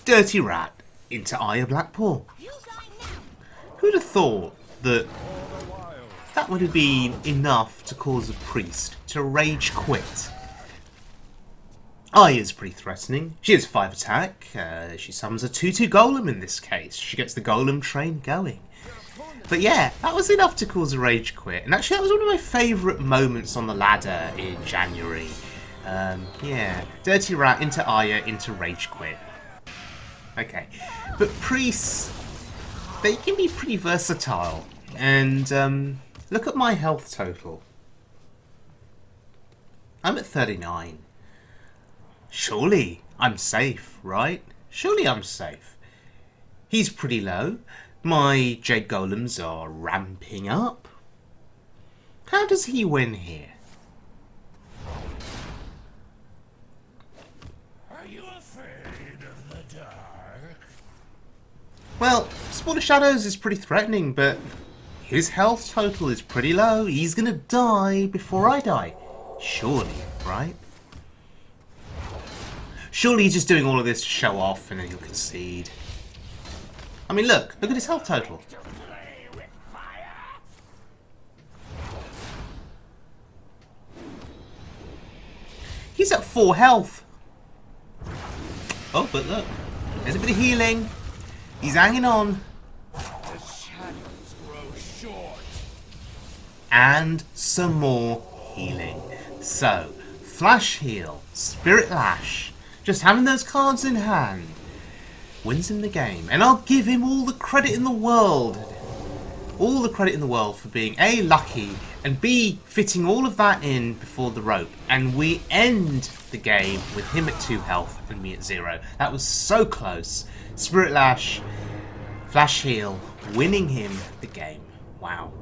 Dirty Rat into Aya Blackpool. Who'd have thought that that would have been enough to cause a priest to rage quit? Aya's pretty threatening. She has 5 attack. She summons a 2/2 Golem in this case. She gets the Golem train going. But yeah, that was enough to cause a rage quit. And actually that was one of my favourite moments on the ladder in January. Yeah, Dirty Rat into Aya into rage quit. Okay, but priests, they can be pretty versatile. And look at my health total. I'm at 39. Surely I'm safe, right? Surely I'm safe. He's pretty low. My Jade Golems are ramping up. How does he win here? Are you afraid of the dark? Well, Sport of Shadows is pretty threatening, but his health total is pretty low. He's gonna die before I die. Surely, right? Surely he's just doing all of this to show off and then he'll concede. I mean, look at his health total. He's at 4 health. Oh, but look, there's a bit of healing. He's hanging on. The shadows grow short. And some more healing. So, Flash Heal, Spirit Lash, just having those cards in hand wins him the game. And I'll give him all the credit in the world. All the credit in the world for being A, lucky, and B, fitting all of that in before the rope. And we end the game with him at 2 health and me at 0. That was so close. Spirit Lash, Flash Heal, winning him the game. Wow.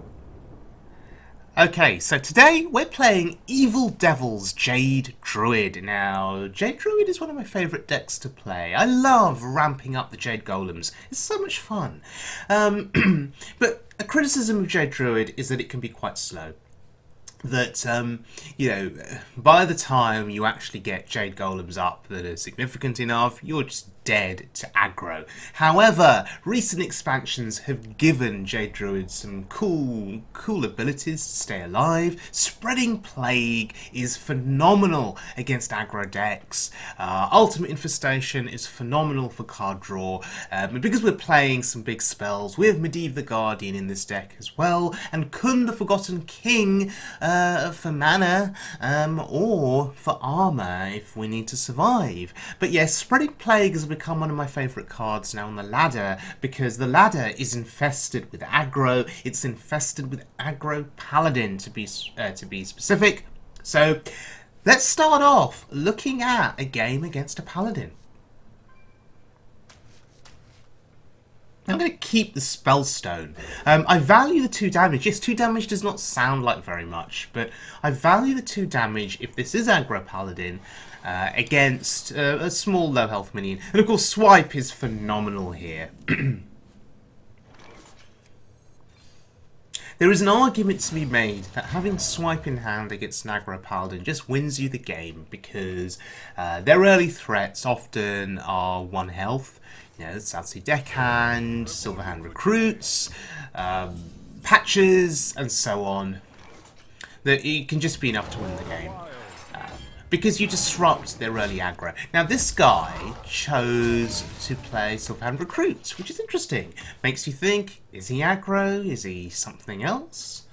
Okay, so today we're playing Evildevil's Jade Druid. Now, Jade Druid is one of my favourite decks to play. I love ramping up the Jade Golems. It's so much fun. But a criticism of Jade Druid is that it can be quite slow. That, you know, by the time you actually get Jade Golems up that are significant enough, you're just dead to aggro. However, recent expansions have given Jade Druid some cool abilities to stay alive. Spreading Plague is phenomenal against aggro decks. Ultimate Infestation is phenomenal for card draw. Because we're playing some big spells with Medivh the Guardian in this deck as well, and Kun the Forgotten King for mana, or for armor if we need to survive. But yes, Spreading Plague has become one of my favourite cards now on the ladder, because the ladder is infested with aggro. It's infested with aggro paladin to be specific. So let's start off looking at a game against a paladin. I'm going to keep the Spellstone. I value the 2 damage. Yes, 2 damage does not sound like very much, but I value the 2 damage if this is aggro paladin against a small low health minion. And of course, Swipe is phenomenal here. There is an argument to be made that having Swipe in hand against an aggro paladin just wins you the game, because their early threats often are 1 health. You know, South Sea Deckhand, Silverhand Recruits, Patches, and so on. That it can just be enough to win the game. Because you disrupt their early aggro. Now this guy chose to play Silverhand Recruits, which is interesting. Makes you think, is he aggro? Is he something else?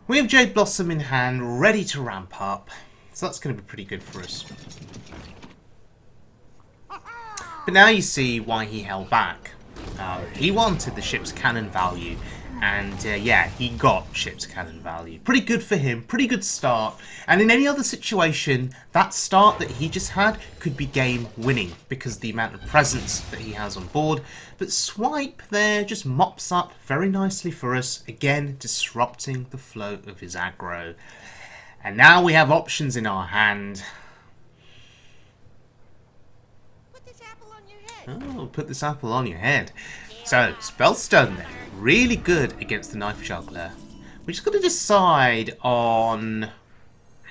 We have Jade Blossom in hand, ready to ramp up. So that's going to be pretty good for us. But now you see why he held back. He wanted the ship's cannon value. And yeah, he got ship's cannon value. Pretty good for him, pretty good start. And in any other situation, that start that he just had could be game winning because of the amount of presence that he has on board. But Swipe there just mops up very nicely for us, again disrupting the flow of his aggro. And now we have options in our hand. Put this apple on your head. Oh, put this apple on your head. So, Spellstone then. Really good against the Knife Juggler. We're just got to decide on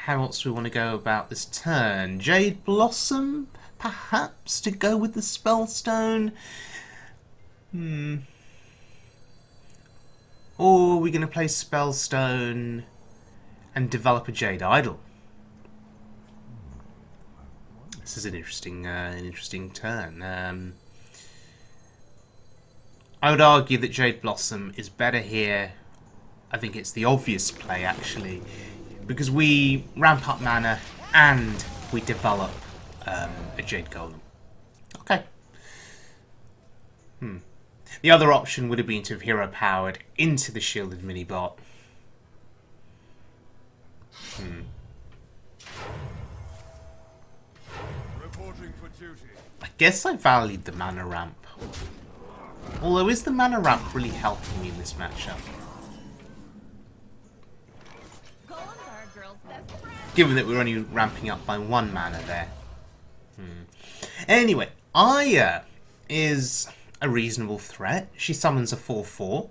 how else we want to go about this turn. Jade Blossom, perhaps, to go with the Spellstone. Or are we going to play Spellstone and develop a Jade Idol? This is an interesting turn. I would argue that Jade Blossom is better here. I think it's the obvious play, actually, because we ramp up mana and we develop a Jade Golem. Okay. The other option would have been to have hero powered into the shielded mini bot. Reporting for duty. I guess I valued the mana ramp. Although, is the mana ramp really helping me in this matchup? Given that we're only ramping up by 1 mana there. Anyway, Aya is a reasonable threat. She summons a 4/4.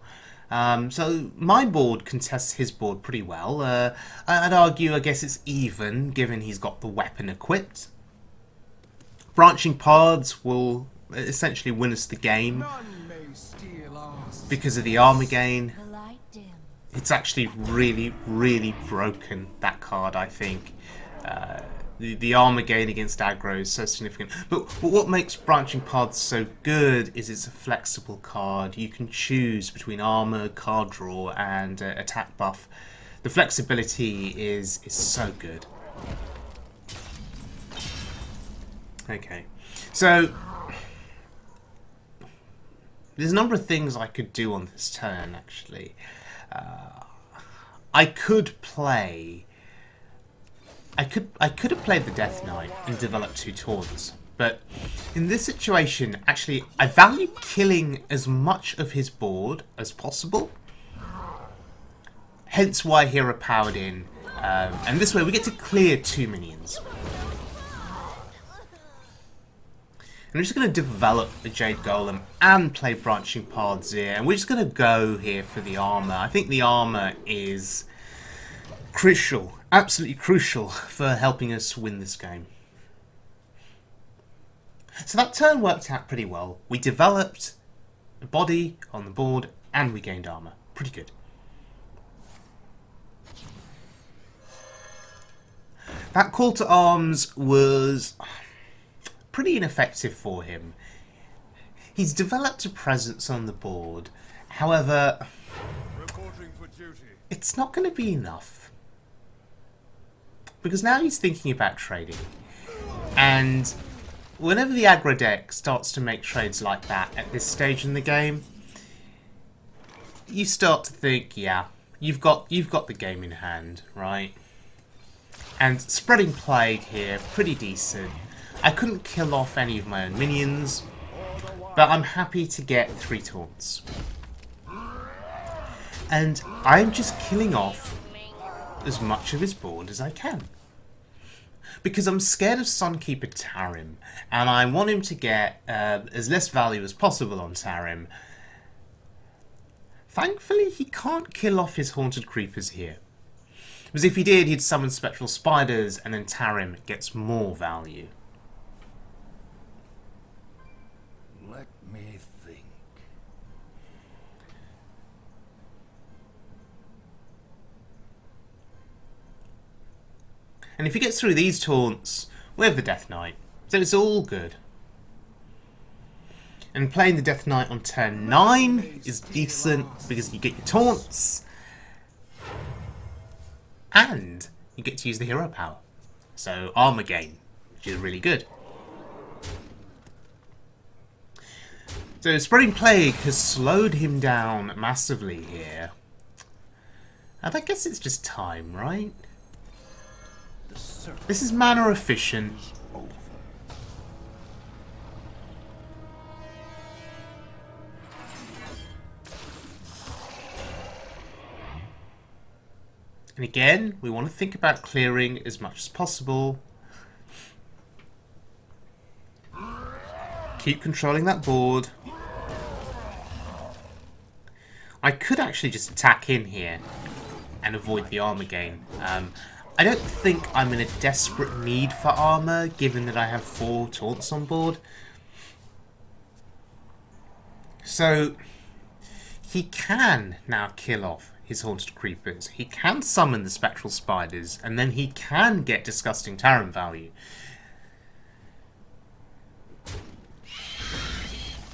So my board contests his board pretty well. I'd argue, I guess it's even, given he's got the weapon equipped. Branching Paths will essentially win us the game because of the armor gain. It's actually really, really broken, that card, I think. The armor gain against aggro is so significant. But what makes Branching Paths so good is it's a flexible card. You can choose between armor, card draw, and attack buff. The flexibility is so good. Okay, so there's a number of things I could do on this turn, actually. I could have played the Death Knight and developed 2 taunts, but in this situation, actually, I value killing as much of his board as possible. Hence why hero powered in, and this way we get to clear 2 minions. And we're just going to develop the Jade Golem and play Branching Paths here, and we're just going to go here for the armor. I think the armor is crucial, absolutely crucial for helping us win this game. So that turn worked out pretty well. We developed a body on the board and we gained armor. Pretty good. That call to arms was pretty ineffective for him. He's developed a presence on the board. However, it's not going to be enough. Because now he's thinking about trading. And whenever the aggro deck starts to make trades like that at this stage in the game, you start to think, yeah, you've got the game in hand, right? And Spreading Plague here, pretty decent. I couldn't kill off any of my own minions, but I'm happy to get 3 taunts. And I'm just killing off as much of his board as I can. Because I'm scared of Sunkeeper Tarim, and I want him to get as less value as possible on Tarim. Thankfully, he can't kill off his Haunted Creepers here. Because if he did, he'd summon Spectral Spiders, and then Tarim gets more value. Let me think. And if he gets through these taunts, we have the Death Knight. So it's all good. And playing the Death Knight on turn 9 is decent because you get your taunts. And you get to use the hero power. So armor gain, which is really good. So Spreading Plague has slowed him down massively here. And I guess it's just time, right? This is mana efficient. And again, we want to think about clearing as much as possible. Keep controlling that board. I could actually just attack in here and avoid the armor gain. I don't think I'm in a desperate need for armor, given that I have 4 taunts on board. So, he can now kill off his haunted creepers. He can summon the spectral spiders, and then he can get disgusting Tarim value.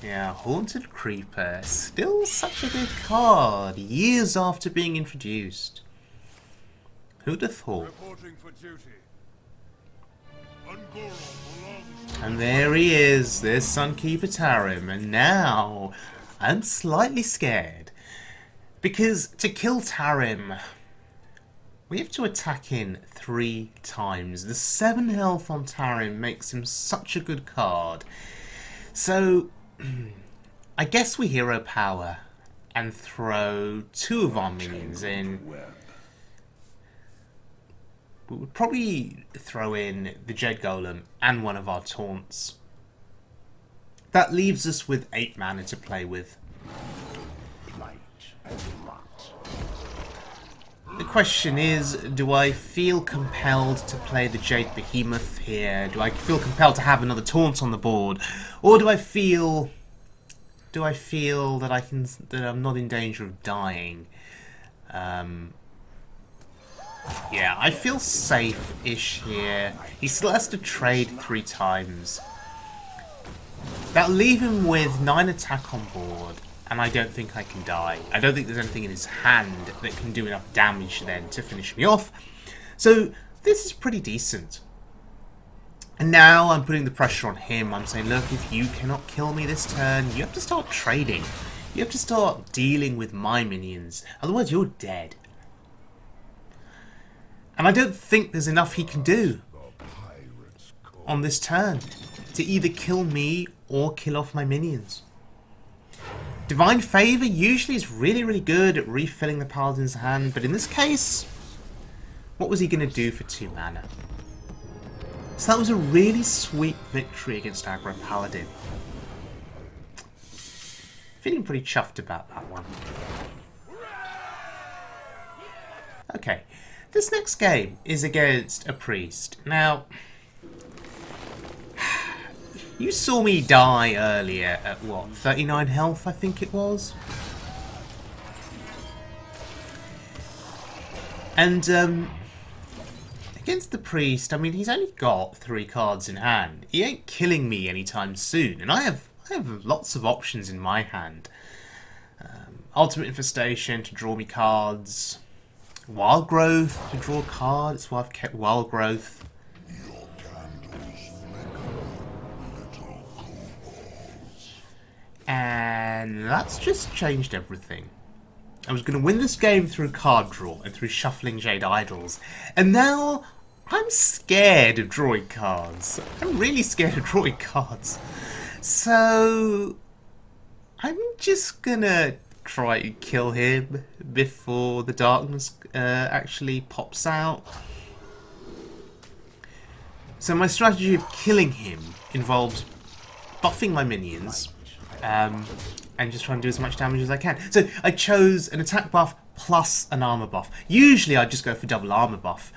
Yeah, haunted creeper, still such a good card, years after being introduced. Who'd have thought? Reporting for duty. And there he is, there's Sunkeeper Tarim, and now I'm slightly scared. Because to kill Tarim, we have to attack in 3 times. The 7 health on Tarim makes him such a good card. So, I guess we hero power and throw 2 of our minions in. We would probably throw in the Jade Golem and one of our taunts. That leaves us with 8 mana to play with. The question is, do I feel compelled to play the Jade Behemoth here? Do I feel compelled to have another taunt on the board? Or do I feel that that I'm not in danger of dying? Yeah, I feel safe-ish here. He still has to trade 3 times. That'll leave him with 9 attack on board, and I don't think I can die. I don't think there's anything in his hand that can do enough damage then to finish me off. So this is pretty decent. And now I'm putting the pressure on him. I'm saying, look, if you cannot kill me this turn, you have to start trading. You have to start dealing with my minions. Otherwise you're dead. And I don't think there's enough he can do on this turn to either kill me or kill off my minions. Divine Favour usually is really, really good at refilling the Paladin's hand, but in this case, what was he going to do for 2 mana? So that was a really sweet victory against aggro Paladin. Feeling pretty chuffed about that one. Okay, this next game is against a priest. Now, you saw me die earlier at what, 39 health I think it was? And against the priest, I mean, he's only got 3 cards in hand. He ain't killing me anytime soon, and I have lots of options in my hand. Ultimate Infestation to draw me cards. Wild Growth to draw a card, that's why I've kept Wild Growth. And that's just changed everything. I was going to win this game through card draw and through shuffling Jade Idols. And now I'm scared of drawing cards. I'm really scared of drawing cards. So I'm just going to try to kill him before the darkness actually pops out. So my strategy of killing him involves buffing my minions and just trying to do as much damage as I can. So I chose an attack buff plus an armor buff. Usually I just go for double armor buff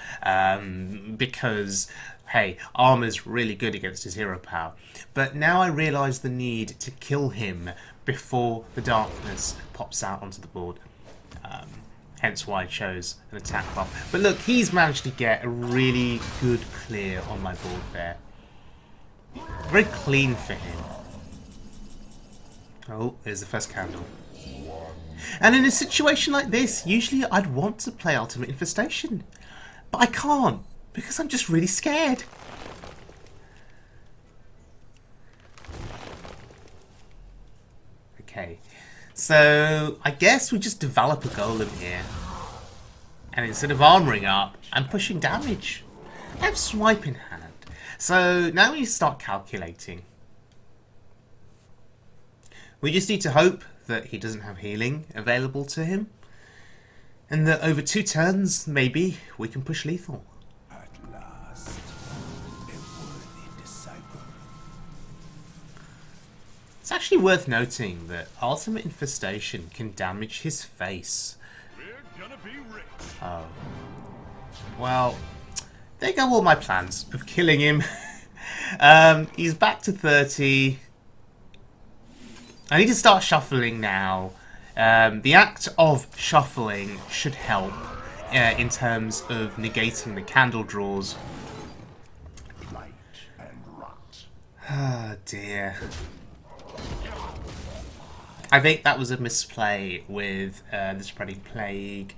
because, hey, armor's really good against his hero power. But now I realise the need to kill him before the darkness pops out onto the board. Hence why I chose an attack buff. But look, he's managed to get a really good clear on my board there. Very clean for him. Oh, there's the first candle. And in a situation like this, usually I'd want to play Ultimate Infestation. But I can't, because I'm just really scared. Okay, so I guess we just develop a Golem here. And instead of armoring up, I'm pushing damage. I have Swipe in hand. So now we start calculating. We just need to hope that he doesn't have healing available to him. And that over 2 turns, maybe, we can push lethal. At last, a worthy disciple. It's actually worth noting that Ultimate Infestation can damage his face. We're gonna be rich. Oh. Well, there go all my plans of killing him. He's back to 30. I need to start shuffling now. The act of shuffling should help in terms of negating the candle draws. Oh dear. I think that was a misplay with the Spreading Plague.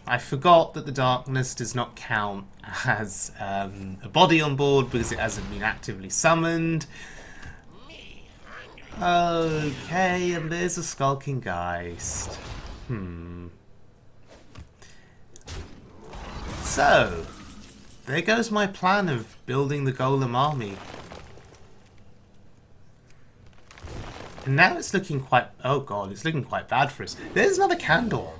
I forgot that the darkness does not count as a body on board because it hasn't been actively summoned. Okay, and there's a Skulking Geist. So, there goes my plan of building the Golem army. And now it's looking quite... oh god, it's looking quite bad for us. There's another candle.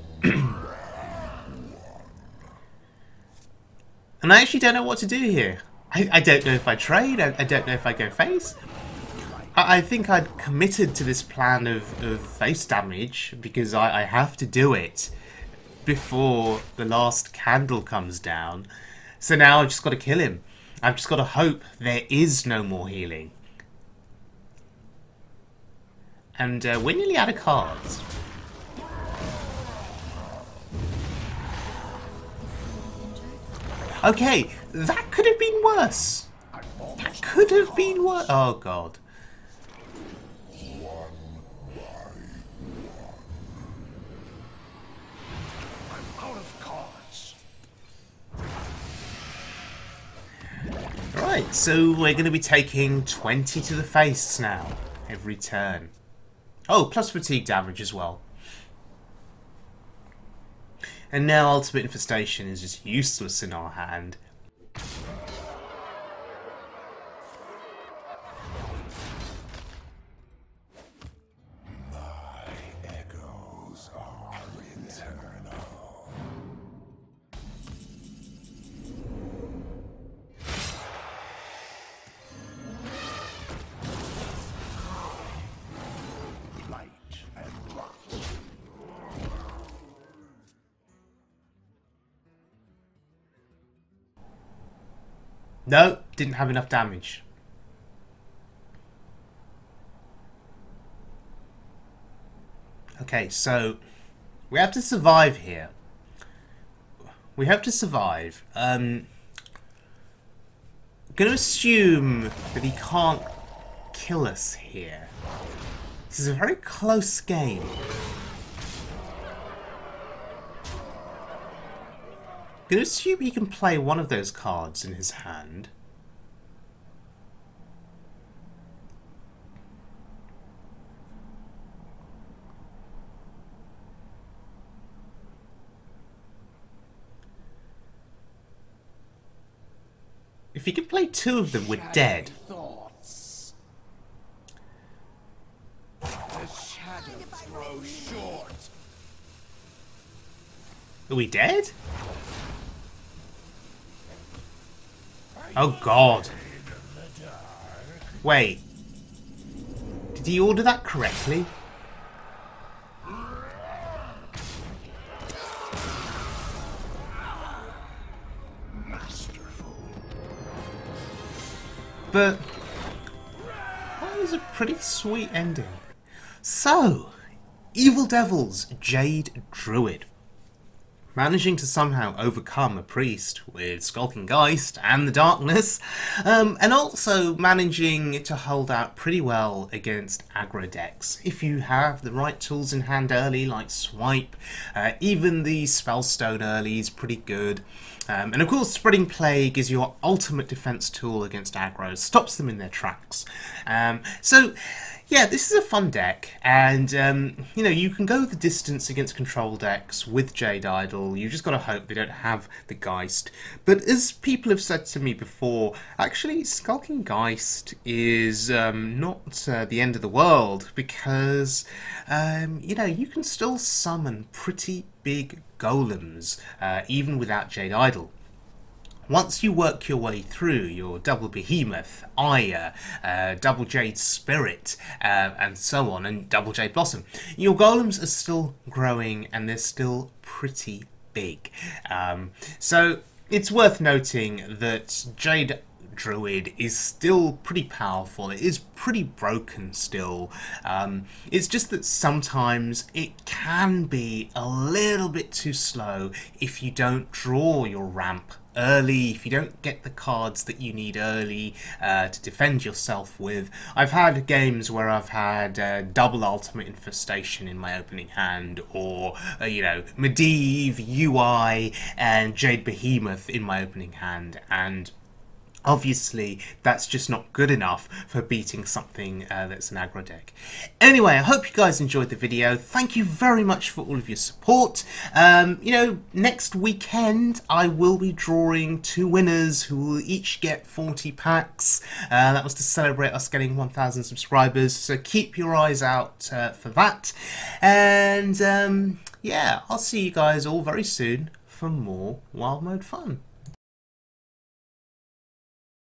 And I actually don't know what to do here. I don't know if I trade, I don't know if I go face. I think I'd committed to this plan of face damage because I have to do it before the last candle comes down. So now I've just got to kill him. I've just got to hope there is no more healing. And we're nearly out of cards. Okay, that could have been worse. That could have been worse. Oh god. Right, so we're going to be taking 20 to the face now, every turn. Oh, plus fatigue damage as well. And now Ultimate Infestation is just useless in our hand. No, didn't have enough damage. Okay, so we have to survive here. We have to survive. I'm going to assume that he can't kill us here. This is a very close game. I'm going to assume he can play one of those cards in his hand. If he can play two of them, we're dead. Thoughts. The shadows grow short. Are we dead? Oh god. Wait. Did he order that correctly? But that was a pretty sweet ending. So, Evildevils Jade Druid. Managing to somehow overcome a priest with Skulking Geist and the darkness, and also managing to hold out pretty well against aggro decks. If you have the right tools in hand early, like Swipe, even the Spellstone early is pretty good. And of course, Spreading Plague is your ultimate defense tool against aggro, stops them in their tracks. So, yeah, this is a fun deck, and you know, you can go the distance against control decks with Jade Idol. You just got to hope they don't have the Geist. But as people have said to me before, actually, Skulking Geist is not the end of the world, because you know, you can still summon pretty big golems even without Jade Idol. Once you work your way through your double behemoth, Ire, double Jade Spirit, and so on, and double Jade Blossom, your golems are still growing and they're still pretty big. So it's worth noting that Jade Druid is still pretty powerful. It is pretty broken still. It's just that sometimes it can be a little bit too slow if you don't draw your ramp early, if you don't get the cards that you need early to defend yourself with. I've had games where I've had double Ultimate Infestation in my opening hand, or you know, Medivh, UI and Jade Behemoth in my opening hand, and obviously that's just not good enough for beating something that's an aggro deck. Anyway, I hope you guys enjoyed the video. Thank you very much for all of your support. You know, next weekend I will be drawing 2 winners who will each get 40 packs. That was to celebrate us getting 1,000 subscribers, so keep your eyes out for that. And yeah, I'll see you guys all very soon for more Wild Mode fun.